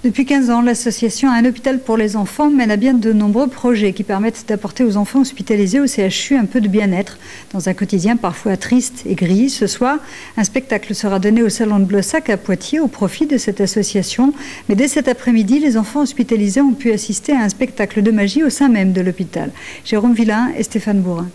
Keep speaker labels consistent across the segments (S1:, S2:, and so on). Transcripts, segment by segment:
S1: Depuis 15 ans, l'association Un hôpital pour les enfants mène à bien de nombreux projets qui permettent d'apporter aux enfants hospitalisés au CHU un peu de bien-être. Dans un quotidien parfois triste et gris, ce soir, un spectacle sera donné au Salon de Blossac à Poitiers au profit de cette association. Mais dès cet après-midi, les enfants hospitalisés ont pu assister à un spectacle de magie au sein même de l'hôpital. Jérôme Villain et Stéphane Bourrin.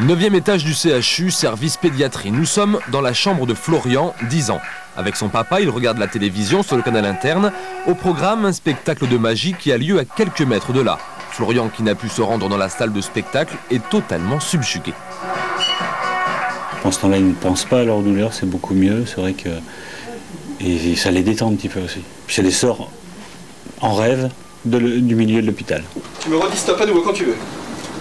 S2: 9e étage du CHU, service pédiatrie. Nous sommes dans la chambre de Florian, 10 ans. Avec son papa, il regarde la télévision sur le canal interne. Au programme, un spectacle de magie qui a lieu à quelques mètres de là. Florian, qui n'a pu se rendre dans la salle de spectacle, est totalement subjugué.
S3: Pendant ce temps-là, ils ne pensent pas à leur douleur, c'est beaucoup mieux. C'est vrai que et ça les détend un petit peu aussi. Puis ça les sort en rêve du milieu de l'hôpital.
S4: Tu me redis stop à nouveau quand tu veux.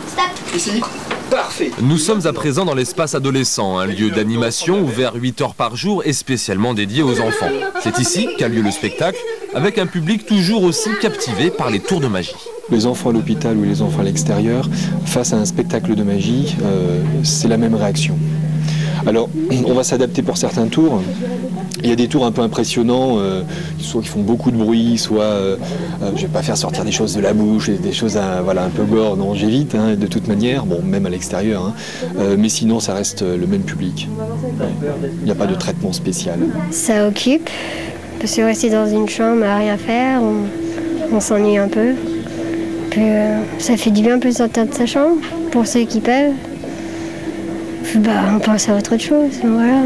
S5: Stop.
S4: Ici. Parfait.
S2: Nous sommes à présent dans l'espace adolescent, un lieu d'animation ouvert 8 heures par jour et spécialement dédié aux enfants. C'est ici qu'a lieu le spectacle, avec un public toujours aussi captivé par les tours de magie.
S6: Les enfants à l'hôpital ou les enfants à l'extérieur, face à un spectacle de magie, c'est la même réaction. Alors, on va s'adapter pour certains tours. Il y a des tours un peu impressionnants, soit qui font beaucoup de bruit, soit je ne vais pas faire sortir des choses de la bouche, des choses voilà, un peu gore, non, j'évite de toute manière, bon, même à l'extérieur, mais sinon ça reste le même public. Il n'y a pas de traitement spécial.
S5: Ça occupe, parce que rester dans une chambre à rien faire, on s'ennuie un peu. Puis, ça fait du bien plus sortir de sa chambre, pour ceux qui peuvent. On pense à autre chose, voilà.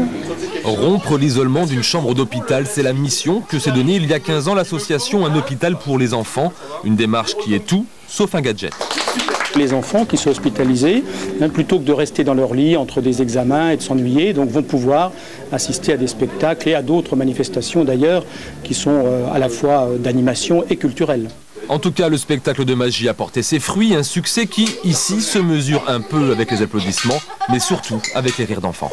S2: Rompre l'isolement d'une chambre d'hôpital, c'est la mission que s'est donnée il y a 15 ans l'association Un hôpital pour les enfants. Une démarche qui est tout, sauf un gadget.
S7: Les enfants qui sont hospitalisés, plutôt que de rester dans leur lit entre des examens et de s'ennuyer, donc vont pouvoir assister à des spectacles et à d'autres manifestations d'ailleurs qui sont à la fois d'animation et culturelles.
S2: En tout cas, le spectacle de magie a porté ses fruits, un succès qui, ici, se mesure un peu avec les applaudissements, mais surtout avec les rires d'enfants.